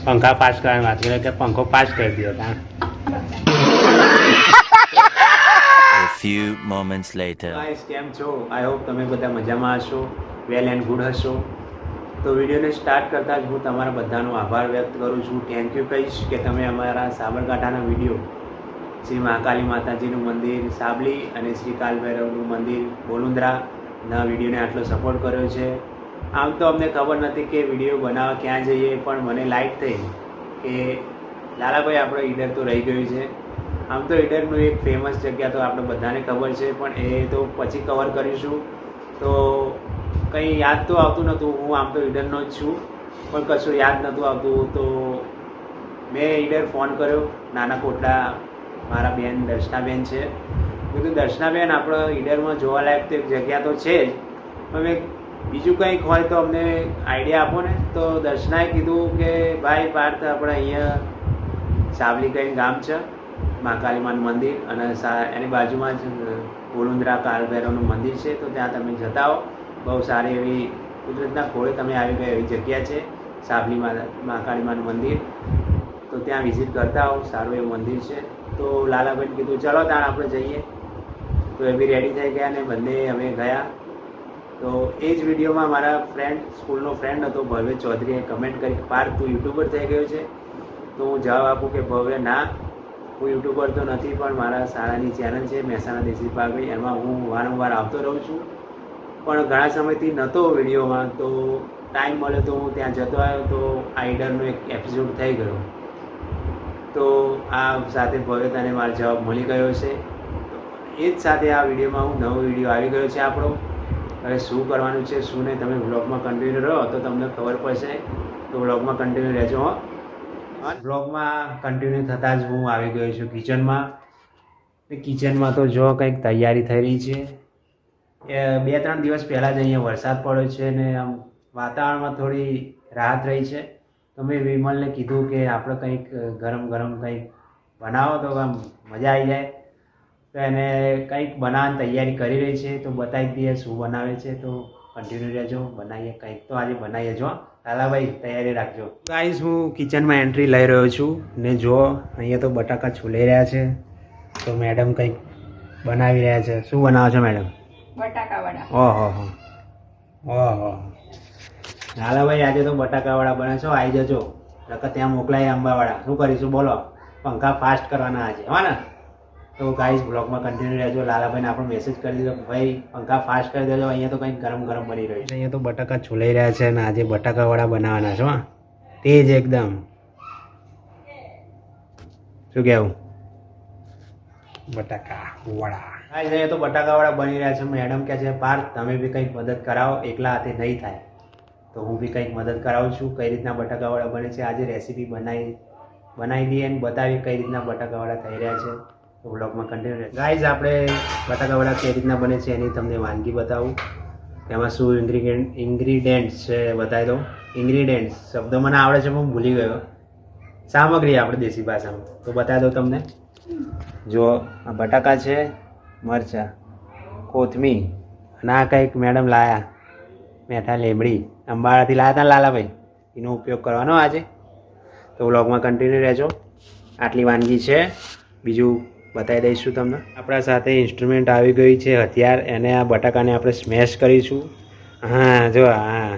पंखा पास करવાની વાત કરે કે પંખો પાસ કરી દો તા A few moments later. Guys કેમ છો? આઈ હોપ તમે બધા મજામાં હશો, વેલ એન્ડ ગુડ હશો. તો વિડીયોને સ્ટાર્ટ કરતાં જ હું તમારા બધાનો આભાર વ્યક્ત કરું છું. થેન્ક યુ કહીશ કે તમે અમારા સાબરકાંઠાના વિડીયો શ્રી મહાકાલી માતાજીનું મંદિર સાબલી અને શ્રી કાલભૈરવનું મંદિર બોલુંદ્રાના વિડીયોને આટલો સપોર્ટ કર્યો છે. આમ તો અમને ખબર નથી કે વિડીયો બનાવવા ક્યાં જઈએ, પણ મને લાઈટ થઈ કે લાલાભાઈ આપણો ઈડર તો રહી ગયું છે. આમ તો ઈડરનું એક ફેમસ જગ્યા તો આપણે બધાને ખબર છે, પણ એ તો પછી કવર કરીશું. તો કંઈ યાદ તો આવતું નહોતું. હું આમ તો ઈડરનો જ છું, પણ કશું યાદ નહોતું આવતું. તો મેં ઈડર ફોન કર્યો. નાના કોટડા મારા બેન દર્શનાબેન છે. મેં કીધું દર્શનાબેન આપણે ઈડરમાં જોવાલાયક તો એક જગ્યા તો છે જ, પણ મેં બીજું કંઈક હોય તો અમને આઈડિયા આપો ને. તો દર્શનાએ કીધું કે ભાઈ પાર્થ આપણે અહીંયા સાવલી કરીને ગામ છે, મહાકાલીમાનું મંદિર, અને એની બાજુમાં જ બોલુંદ્રા કાલભૈરવનું મંદિર છે. તો ત્યાં તમે જતા હો. બહુ સારી એવી કુદરતના ખોળે તમે આવી ગયા એવી જગ્યા છે સાબલી મહાકાલીમાનું મંદિર. તો ત્યાં વિઝિટ કરતા હો. સારું એવું મંદિર છે. તો લાલાભાઈને કીધું ચલો ત્યાં આપણે જઈએ. તો એ બી રેડી થઈ ગયા અને બંને અમે ગયા. તો એ જ વિડીયોમાં મારા ફ્રેન્ડ, સ્કૂલનો ફ્રેન્ડ હતો ભવ્ય ચૌધરીએ કમેન્ટ કરી પાર્થ તું યુટ્યુબર થઈ ગયો છે. તો હું જવાબ આપું કે ભવ્ય ના, હું યુટ્યુબર તો નથી, પણ મારા શાળાની ચેનલ છે મહેસાણા દેશી પાઘડી, એમાં હું વારંવાર આવતો રહું છું. પણ ઘણા સમયથી નહોતો વિડીયોમાં, તો ટાઈમ મળ્યો તો હું ત્યાં જતો આવ્યો. તો આ ઈડરનો એક એપિસોડ થઈ ગયો. તો આ સાથે ભવ્યતાને મારો જવાબ મળી ગયો છે. એ જ સાથે આ વિડીયોમાં હું નવો વિડીયો આવી ગયો છે આપણો. હવે શું કરવાનું છે શું નહીં, તમે વ્લોગમાં કન્ટિન્યુ રહો તો તમને ખબર પડશે. તો વ્લોગમાં કન્ટિન્યુ રહેજો. હો, વ્લોગમાં કન્ટિન્યુ થતાં જ હું આવી ગયો છું કિચનમાં. કિચનમાં તો જો કંઈક તૈયારી થઈ રહી છે. 2-3 દિવસ પહેલાં જ અહીંયા વરસાદ પડ્યો છે ને આમ વાતાવરણમાં થોડી રાહત રહી છે. તો મેં વિમલને કીધું કે આપણે કંઈક ગરમ ગરમ કંઈક બનાવો તો આમ મજા આવી જાય. તો એને કંઈક બનાવવાની તૈયારી કરી રહી છે. તો બતાવી દઈએ શું બનાવે છે. તો કન્ટિન્યુ રહેજો, બનાવીએ કંઈક તો આજે બનાવીએ. જો લાલાભાઈ તૈયારી રાખજો. ગાઈસ હું કિચનમાં એન્ટ્રી લઈ રહ્યો છું ને જો અહીંયા તો બટાકા છોલાઈ રહ્યા છે. તો મેડમ કંઈક બનાવી રહ્યા છે. શું બનાવો છો મેડમ? બટાકા વડા. ઓહો ઓહો, લાલાભાઈ આજે તો બટાકા વડા બને છો. આવી જજો નકર ત્યાં મોકલાય અંબાવાડા. શું કરીશું બોલો? પંખા ફાસ્ટ કરવાના આજે, હા ને? તો ગાઈસ બ્લોગમાં કન્ટિન્યુ રહેજો. લાલાભાઈને આપણે મેસેજ કરી દીધો ભાઈ પંખા ફાસ્ટ કરી દેજો, અહીંયા તો કંઈક ગરમ ગરમ બની રહ્યું છે. અહીંયા તો બટાકા છોલાઈ રહ્યા છે અને આજે બટાકા વડા બનાવવાના છો. હા, તેજ એકદમ. શું કહેવું? બટાકા વડા. અહીંયા તો બટાકા વડા બની રહ્યા છે. મેડમ કહે છે પાર્થ તમે બી કંઈક મદદ કરાવો, એકલા હાથે નહીં થાય. તો હું બી કંઈક મદદ કરાવું છું. કઈ રીતના બટાકા વડા બને છે આજે રેસીપી બનાવી દઈએ અને બતાવીએ કઈ રીતના બટાકા વડા થઈ રહ્યા છે. તો બ્લોગમાં કન્ટિન્યુ રહે. ગાઈઝ આપણે બટાકા વડા કઈ રીતના બને છે એની તમને વાનગી બતાવું. એમાં શું ઇન્ગ્રીડિયન્ટ્સ છે બતાવી દઉં. ઇન્ગ્રીડિયન્ટ્સ શબ્દ મને આવડે છે પણ ભૂલી ગયો. સામગ્રી આપણે દેશી ભાષામાં તો બતાવી દઉં તમને. જો આ બટાકા છે, મરચાં, કોથમીર અને આ કંઈક મેડમ લાયા મેઠા લીમડી અંબાડાથી લાયા હતા લાલાભાઈ, એનો ઉપયોગ કરવાનો આજે. તો વ્લોગમાં કન્ટિન્યુ રહેજો. આટલી વાનગી છે, બીજું બતાવી દઈશું તમને. આપણા સાથે ઇન્સ્ટ્રુમેન્ટ આવી ગઈ છે, હથિયાર. એને આ બટાકાને આપણે સ્મેશ કરીશું. હા જો હા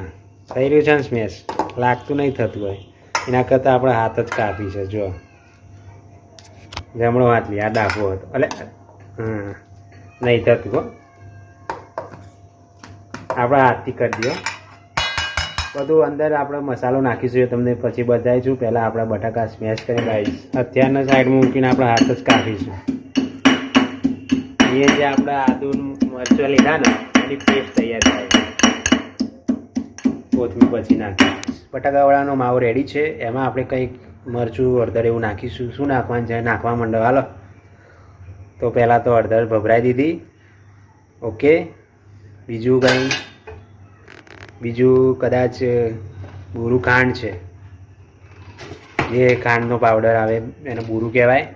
થઈ રહ્યું છે ને સ્મેશ. લાગતું નહીં થતું હોય એના કરતાં આપણે હાથ જ કાપી છે. જો જમણો હાથ લે, આ ડાબો હતો એટલે હા નહીં થતું હો. આપણા હાથથી કરી દો બધું. અંદર આપણે મસાલો નાખીશું એ તમને પછી બતાવીશું. પહેલાં આપણા બટાકા સ્મેશ કરી લાવીશ. અત્યારના સાઈડમાં મૂકીને આપણે હાથ જ કાપીશું. એ જે આપણે આદુ મરચાં લીધા ને એની પેસ્ટ તૈયાર થાય. કોથમીર પછી નાખી. બટાકાવાળાનો માવો રેડી છે. એમાં આપણે કંઈક મરચું હળદર એવું નાખીશું. શું નાખવાનું છે નાખવા માંડો હાલો. તો પહેલાં તો હળદર ભભરાઈ દીધી. ઓકે, બીજું કંઈ બીજું કદાચ બુરું ખાંડ છે, જે ખાંડનો પાવડર આવે એને બુરું કહેવાય.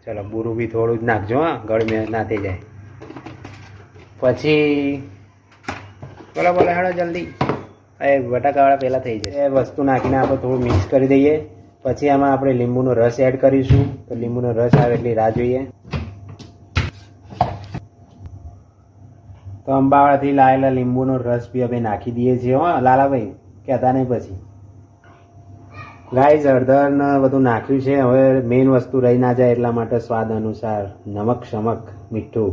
ચલો બુરું બી થોડું જ નાખજો, હા ગળમે ના થઈ જાય. પછી બોલો બોલો હેડો જલ્દી. એ બટાકાવાળા પહેલાં થઈ જાય. એ વસ્તુ નાખીને આપણે થોડું મિક્સ કરી દઈએ. પછી આમાં આપણે લીંબુનો રસ એડ કરીશું. તો લીંબુનો રસ આવે એટલી રાહ જોઈએ. તો અંબાવાડાથી લાવેલા લીંબુનો રસ બી અમે નાખી દઈએ છીએ. હો લાલાભાઈ કહેતા નહીં પછી. ગાઈઝ હળદર ને બધું નાખ્યું છે. હવે મેઇન વસ્તુ રહી ના જાય એટલા માટે સ્વાદ અનુસાર નમક શમક મીઠું,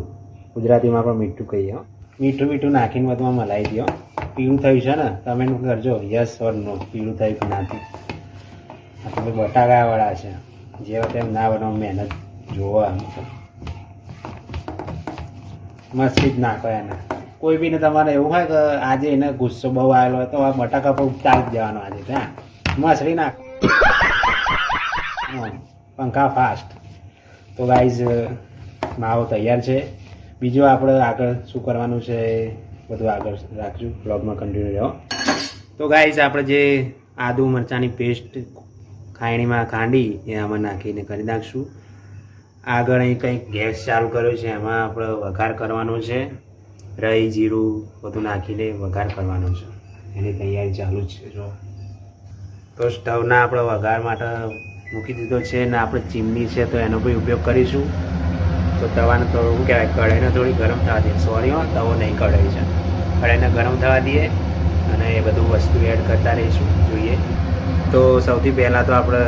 ગુજરાતીમાં પણ મીઠું કહીએ. મીઠું નાખીને બધું મલાઈ દો. પીળું થયું છે ને, કમેન્ટ કરજો યસ ઓર નો, પીળું થયું કે નાથી. આ તો બટાકાવાળા છે, જેવા તેમ ના બનાવ મહેનત જોવા મસ્તી જ નાખો એને. કોઈ બીને તમારે એવું હોય કે આજે એને ગુસ્સો બહુ આવેલો હોય તો આ બટાકા પર ઉતારી જ જવાનો આજે ત્યાં મસળી નાખો. પંખા ફાસ્ટ. તો ગાઈઝ માવો તૈયાર છે. બીજું આપણે આગળ શું કરવાનું છે બધું આગળ રાખજો, બ્લોગમાં કન્ટિન્યુ રહો. તો ગાઈઝ આપણે જે આદુ મરચાંની પેસ્ટ ખાયણીમાં ખાંડી એ આમાં નાખીને કરી નાખશું. આગળ અહીં કંઈક ગેસ ચાલુ કર્યો છે, એમાં આપણે વઘાર કરવાનો છે. રાઈ જીરું બધું નાખીને વઘાર કરવાનો છે, એની તૈયારી ચાલુ જ છે. જો તો સ્ટવના આપણે વઘાર માટે મૂકી દીધો છે ને આપણે ચીમની છે તો એનો બી ઉપયોગ કરીશું. તો તવાને થોડું શું કહેવાય, કઢાઈને થોડી ગરમ થવા દઈએ. સોરી હો, તવો નહીં, કઢાઈ છે. કઢાઈને ગરમ થવા દઈએ અને એ બધું વસ્તુ એડ કરતા રહીશું. જોઈએ તો સૌથી પહેલાં તો આપણે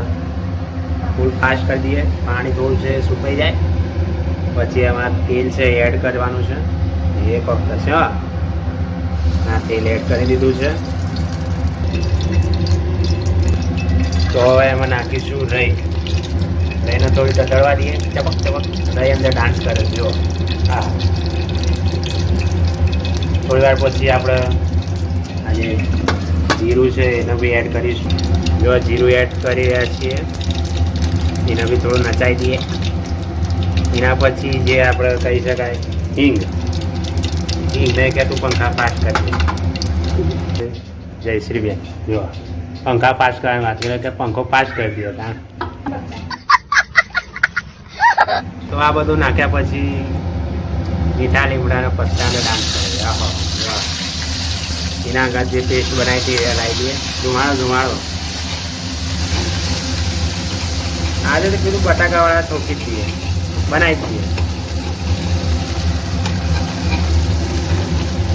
ફૂલ ફાસ્ટ કરી દઈએ. પાણી થોડું છે સુકાઈ જાય પછી એમાં તેલ છે એડ કરવાનું છે. એ ફક્ત છે. હા, તેલ એડ કરી દીધું છે. તો હવે એમાં નાખીશું રઈ. રઈને થોડી તતડવા દઈએ. ચપક ચપક રઈ અંદર ડાન્સ કરે. જો હા, થોડી વાર પછી આપણે આજે જીરું છે એને બી એડ કરીશું. જો જીરું એડ કરી રહ્યા છીએ એને બી થોડું નચાઈ દઈએ. એના પછી જે આપણે કહી શકાય હિંગ. મેં કે તું પંખા ફાસ્ટ કરી દે. જયશ્રીબેન જો પંખા ફાસ્ટ કરવા વાત કરે કે પંખો ફાસ્ટ કરી દો. તો આ બધું નાખ્યા પછી મીઠા લીમડાના પત્તાને ડાન્સ કરે. એના આગળ જે પેસ્ટ બનાવી હતી એ લાવી દઈએ. ધુમાડો આજે તો પેલું બટાકાવાળા ઠોકી જ દઈએ, બનાવી જ દઈએ.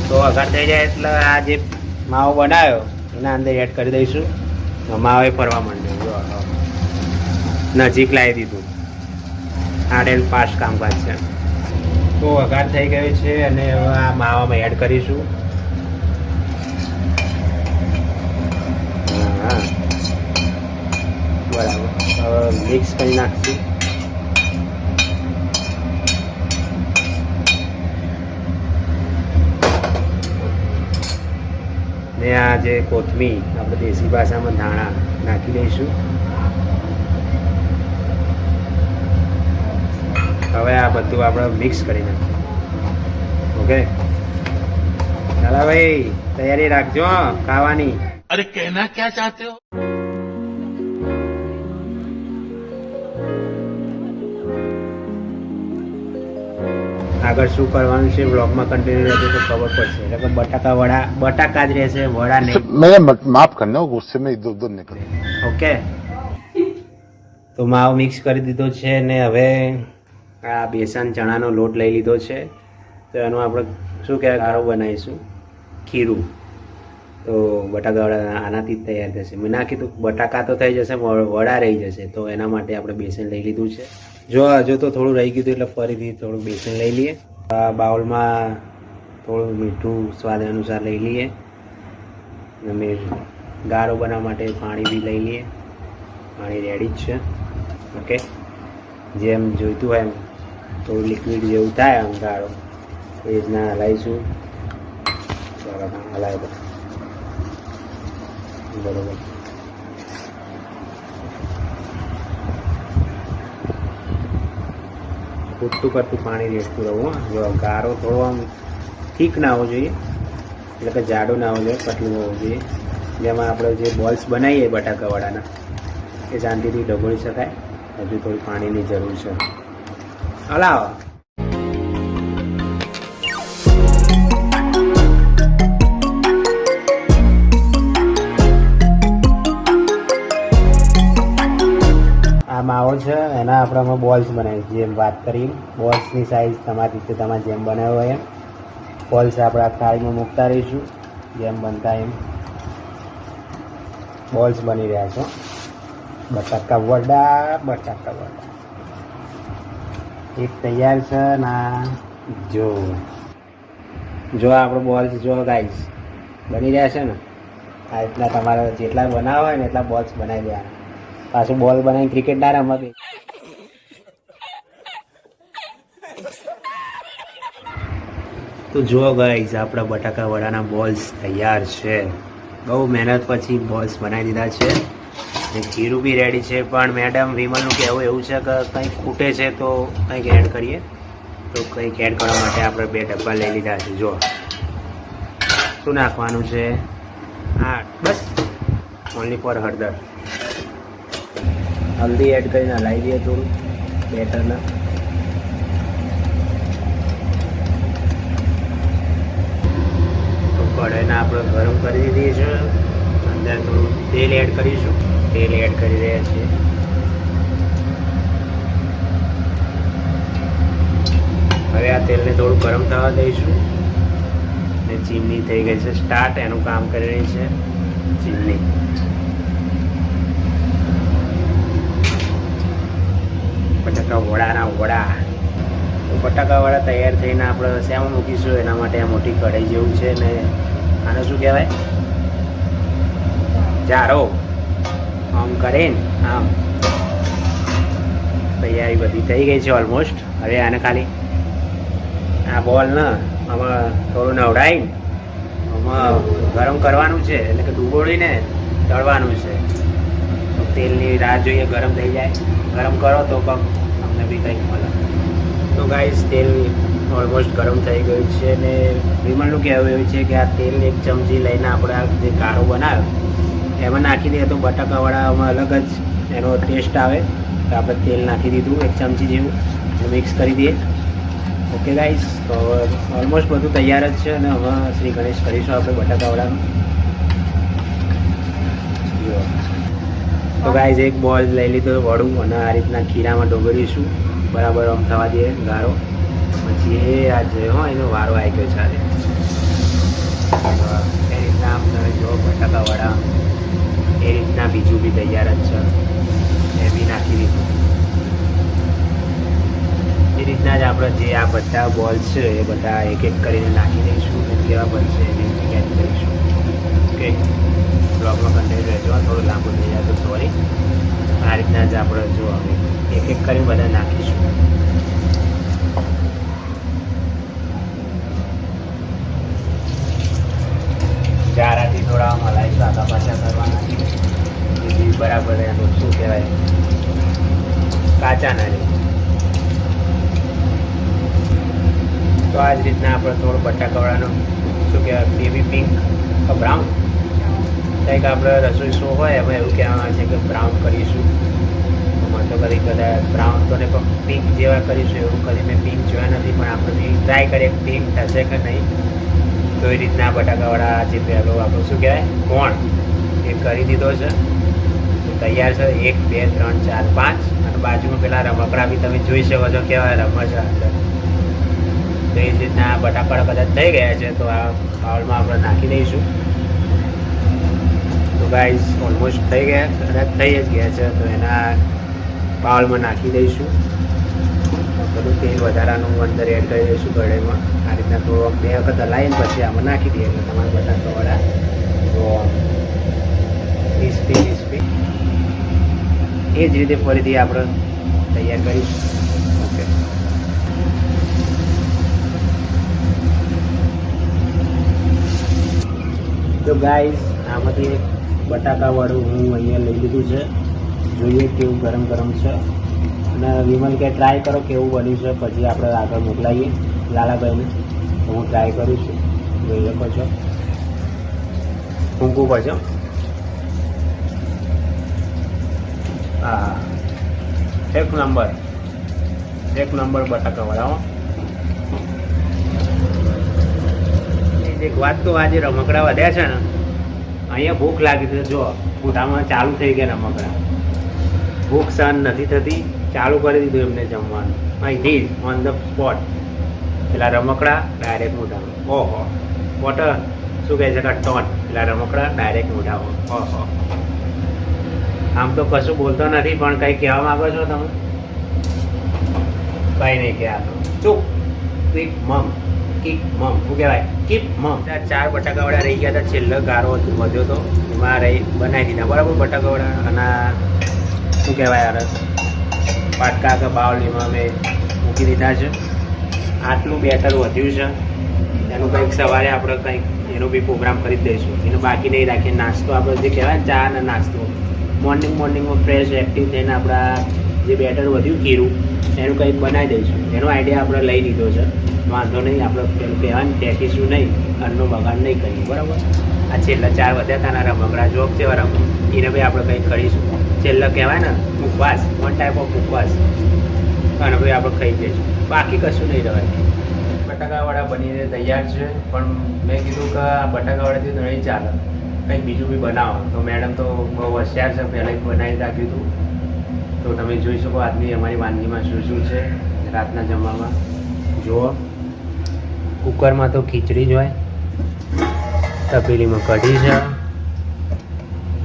તો વઘાર થઈ જાય એટલે આ જે માવો બનાવ્યો એના અંદર એડ કરી દઈશું. માવો ફરવા માંડ્યો. નજીક લાવી દીધું. આડેલ ફાસ્ટ કામકાજ છે. તો વઘાર થઈ ગયો છે અને હવે આ માવામાં એડ કરીશું. હા બરાબર. હવે મિક્સ કરી નાખશું. ને આ જે કોથમીર આપણે દેશી ભાષામાં ધાણા નાખી દઈશું. હવે આ બધું આપણે મિક્સ કરી નાખીએ. ઓકે ચાલો ભાઈ, તૈયારી રાખજો ખાવાની. अरे कहना क्या चाहते हो? આગળ શું કરવાનું છે બ્લોગમાં કન્ટિન્યુ રહેશે તો ખબર પડશે. એટલે કે બટાકા જ રહેશે, વડા નહીં. मैं माफ करना, गुस्से में इधर उधर निकल. ઓકે તો માવો મિક્સ કરી દીધો છે ને હવે આ બેસન ચણાનો લોટ લઈ લીધો છે. તો એનું આપણે શું કહેવાય, ગાળો બનાવીશું, ખીરું. તો બટાકાવાળા આનાથી જ તૈયાર થશે. મેં નાખી તો બટાકા તો થઈ જશે, વડા રહી જશે. તો એના માટે આપણે બેસન લઈ લીધું છે. જો હજુ તો થોડું રહી ગયું એટલે ફરીથી થોડું બેસન લઈ લઈએ. બાઉલમાં થોડું મીઠું સ્વાદ અનુસાર લઈ લઈએ. અને ગાળો બનાવવા માટે પાણી બી લઈ લઈએ. પાણી રેડી જ છે. ઓકે, જેમ જોઈતું હોય એમ થોડું લિક્વિડ જેવું થાય આમ ગાળો એ રીતના હલાવીશું. બરાબર હલાવી દો. બરાબર પૂરતું કરતું પાણી રેડતું રહું. જો ગાળો થોડો આમ ઠીક ના હોવો જોઈએ, એટલે કે જાડો ના હોવો જોઈએ, પતલું હોવું જોઈએ. જેમાં આપણે જે બોલ્સ બનાવીએ બટાકાવાળાના એ શાંતિથી ડબોળી શકાય. હજુ થોડી પાણીની જરૂર છે. હલાવો. માવો છે એના આપણે અમે બોલ્સ બનાવીએ જેમ વાત કરી બોલ્સની સાઇઝ તમારી રીતે તમારે જેમ બનાવ્યો હોય એમ બોલ્સ આપણે આ થાળીમાં મૂકતા રહીશું જેમ બનતા એમ બોલ્સ બની રહ્યા છે બટાકા વડા એક તૈયાર છે ના જો આપણો બોલ્સ જો ગાઈસ બની રહ્યા છે ને આ રીતના તમારે જેટલા બનાવવા હોય ને એટલા બોલ્સ બનાવી દેવાના પાછું બોલ બનાવીને ક્રિકેટ ના રમવા તો જો ગાઈસ આપણા બટાકા વડાના બોલ્સ તૈયાર છે બહુ મહેનત પછી બોલ્સ બનાવી દીધા છે ને ખીરું બી રેડી છે પણ મેડમ વિમલનું કહેવું એવું છે કે કંઈક ખૂટે છે તો કંઈક એડ કરીએ તો કંઈક એડ કરવા માટે આપણે 2 ડબ્બા લઈ લીધા છે જો શું નાખવાનું છે હા બસ ઓનલી ફોર હળદર હલ્દી એડ કરીને હલાવી દઈએ થોડું બેટરના તો કઢાઈને આપણે ગરમ કરી દીધી છે અંદર થોડું તેલ એડ કરીશું તેલ એડ કરી રહ્યા છીએ હવે આ તેલને થોડું ગરમ થવા દઈશું ને ચીમની થઈ ગઈ છે સ્ટાર્ટ એનું કામ કરી રહી છે ચીમની બટાકા વડાના વડા તો બટાકા વડા તૈયાર થઈને આપણે શેમાં મૂકીશું એના માટે આ મોટી કઢાઈ જેવું છે ને આને શું કહેવાય જારો આમ કરીને આમ તૈયારી બધી થઈ ગઈ છે ઓલમોસ્ટ હવે આને ખાલી આ બોલને આમાં થોડું નવડાવીને આમાં ગરમ કરવાનું છે એટલે કે ડૂબોળીને તળવાનું છે તો તેલની રાહ જોઈએ ગરમ થઈ જાય ગરમ કરો તો પગ અમને બી કંઈક મળે તો ગાઈસ તેલ ઓલમોસ્ટ ગરમ થઈ ગયું છે ને વિમલનું કહેવું એવું છે કે આ તેલ 1 ચમચી લઈને આપણે આ જે કારો બનાવ્યો એમાં નાખી દઈએ તો બટાકાવાળામાં અલગ જ એનો ટેસ્ટ આવે તો આપણે તેલ નાખી દીધું 1 ચમચી જેવું મિક્સ કરી દઈએ ઓકે ગાઈસ તો ઓલમોસ્ટ બધું તૈયાર જ છે અને હવે શ્રી ગણેશ કરીશું આપણે બટાકાવાળાનું તો ગાઈસ એક બોલ લઈ લીધો વડું અને આ રીતના ખીરામાં ડોગરીશું બરાબર આમ થવા દઈએ ગારો પછી એ આ જે હોય એનો વારો આવી ગયો છે આજે એ રીતના આમ તમે જો બટાકાવાળા એ રીતના બીજું બી તૈયાર જ છે એ બી નાખી દીધું એ રીતના જ આપણે જે આ બધા બોલ્સ છે એ બધા એક એક કરીને નાખી દઈશું અને કેવા બનશે એને એડ કરીશું ઓકે બ્લોગમાં કન્ટેન્ટ રહેજો થોડું લાંબુ થઈ જાય તો સોરી આ રીતના જ આપણે જો હવે એક એક કરીને બધા નાખીશું જારાથી થોડા મલાઈ સાદા પાછા કરવાના છે બરાબર એનું શું કહેવાય કાચા ના રહે તો આ જ રીતના આપણે થોડું બટાકાવાળાનું શું કહેવાય બેબી પિંક બ્રાઉન કંઈક આપણે રસોઈ શો હોય એમાં એવું કહેવામાં આવે છે કે બ્રાઉન કરીશું મને તો કદી કદાચ બ્રાઉન તો ને પણ પિંક જેવા કરીશું એવું કદી મેં પિંક જોયા નથી પણ આપણે બી ટ્રાય કરીએ પિંક થશે કે નહીં તો એ રીતના બટાકાવાળા જે પહેલો આપણું શું કહેવાય કોણ એ કરી દીધો છે તૈયાર છે 1 2 3 4 5 અને બાજુમાં પેલા રમકડા બી તમે જોઈ શકો છો કેવા રમત છે અંદર તો એ રીતના બટાકા કદાચ થઈ ગયા છે તો આ બાઉલમાં આપણે નાખી દઈશું તો ગાઈસ ઓલમોસ્ટ થઈ ગયા કદાચ થઈ જ ગયા છે તો એના બાઉલમાં નાખી દઈશું બધું તેલ વધારાનું અંદર એડ કરી દઈશું કઢાઈમાં આ રીતના થોડો 2 વખત હલાવીને પછી આમાં નાખી દઈએ એટલે તમારા બટાકાવાળા તો ક્રિસ્પી એ જ રીતે ફરીથી આપણે તૈયાર કરીશું ઓકે તો ગાઈસ આમાંથી એક બટાકાવાળું હું અહીંયા લઈ લીધું છે જોઈએ કેવું ગરમ ગરમ છે અને વિમલ કે ટ્રાય કરો કેવું બન્યું છે પછી આપણે આગળ મોકલાવીએ લાલાભાઈને તો હું ટ્રાય કરું છું જોઈ શકો છો ફૂંકવું પડશે હા એક નંબર બટાકાવાળા એક વાત તો આજે રમકડા વધ્યા છે ને અહીંયા ભૂખ લાગી છે જો મોઢામાં ચાલુ થઈ ગયા રમકડા ભૂખ સહન નથી થતી, ચાલુ કરી દીધું એમને જમવાનું. અહીંથી ઓન ધ સ્પોટ પેલા રમકડા ડાયરેક્ટ મોઢામાં. ઓહો વોટર શું કહે છે કે ટોન, પેલા રમકડા ડાયરેક્ટ મોઢામાં. ઓહો આમ તો કશું બોલતો નથી, પણ કંઈ કહેવા માગો છો તમે? કંઈ નહીં કહેવા. ચૂપ. ક્વિક મમ, કિક મમ, શું કહેવાય? કીપ મમ. 4 બટાકાવાળા રહી ગયા હતા, છેલ્લો ગારો વધ્યો હતો એમાં બનાવી દીધા બરાબર બટાકાવાળા. અને શું કહેવાય યાર, પાટકા કે બાવલીમાં મેં મૂકી દીધા છે. આટલું બેટર વધ્યું છે, એનું કંઈક સવારે આપણે કંઈક એનો બી પ્રોગ્રામ કરી જ દઈશું. એનો બાકી નહીં રાખીએ. નાસ્તો આપણે જે કહેવાય ને, ચા અને નાસ્તો મોર્નિંગમાં ફ્રેશ એક્ટિવ થઈને આપણા જે બેટર વધ્યું ખીરું એનું કંઈક બનાવી દઈશું. એનો આઈડિયા આપણે લઈ લીધો છે, વાંધો નહીં. આપણે પેલું કહેવાય ને ટેકીશું નહીં, અન્નનો બગાડ નહીં કરીએ બરાબર. આ છેલ્લા 4 વધ્યા હતા ના રમકડા જોક જેવા રમો, એને ભાઈ આપણે કંઈક કરીશું. છેલ્લા કહેવાય ને ઉપવાસ, વન ટાઈપ ઓફ ઉપવાસ, અને ભાઈ આપણે ખાઈ જઈશું. બાકી કશું નહીં રહેવાય. બટાકાવાળા બનીને તૈયાર છે, પણ મેં કીધું કે આ બટાકાવાળાથી નહીં ચાલે, કંઈક બીજું બી બનાવો. તો મેડમ તો બહુ હોશિયાર છે, પહેલાં જ બનાવી રાખ્યું હતું. તો તમે જોઈ શકો આજની અમારી વાનગીમાં શું શું છે રાતના જમવામાં. જુઓ, કુકરમાં તો ખીચડી જ હોય, તપેલીમાં કઢી છે,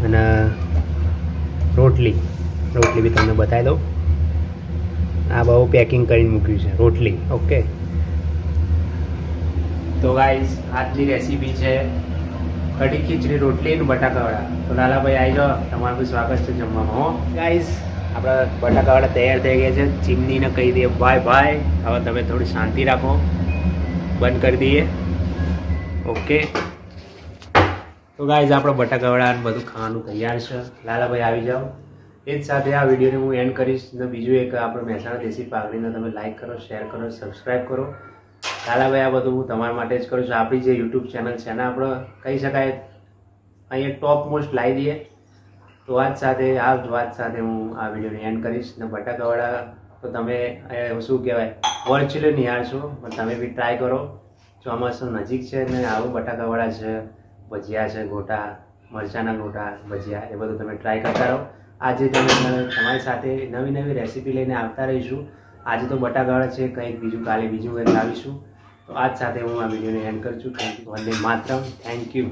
અને રોટલી બી તમને બતાવી દઉં. આ બહુ પેકિંગ કરીને મૂક્યું છે રોટલી. ઓકે, તો ગાઈઝ આજની રેસીપી છે કઢી ખીચડી રોટલી અને બટાકાવાળા. તો લાલાભાઈ આવી જાઓ, તમારું બી સ્વાગત છે જમવામાં. હો ગાઈઝ, આપણા બટાકાવાળા તૈયાર થઈ ગયા છે. ચીમનીને કહી દઈએ ભાઈ હવે તમે થોડી શાંતિ રાખો, બંધ કરી દઈએ. ઓકે, તો ગાઈઝ આપણે બટાકાવાળા બધું ખાવાનું તૈયાર છે. લાલાભાઈ આવી જાઓ. એ જ સાથે આ વિડીયોને હું એન્ડ કરીશ. ને બીજું એક આપણે મહેસાણા દેશી પાઘડીને તમે લાઈક કરો, શેર કરો, સબસ્ક્રાઈબ કરો. લાલાભાઈ આ બધું હું તમારા માટે જ કરું છું. આપણી જે યુટ્યુબ ચેનલ છે એને આપણે કહી શકાય અહીંયા ટોપ મોસ્ટ લાવી દઈએ. તો વાત સાથે હું આ વિડીયોને એન્ડ કરીશ. ને બટાકાવાળા તો તમે શું કહેવાય વર્ચ્યુઅલી નિહાળશો, પણ તમે બી ટ્રાય કરો. ચોમાસું નજીક છે ને આવું બટાકાવાળા છે, ભજીયા છે, ગોટા, મરચાંના ગોટા, ભજીયા, એ બધું તમે ટ્રાય કરતા રહો. આજે તમારી સાથે નવી રેસીપી લઈને આવતા રહીશું. આજે તો બટાકાવાળા છે, કંઈક બીજું કાલે બીજું કંઈક લાવીશું. તો આજ સાથે હું આ વિડીયોને એન્ડ કરું છું. Thank you, Vande Mataram. Thank you.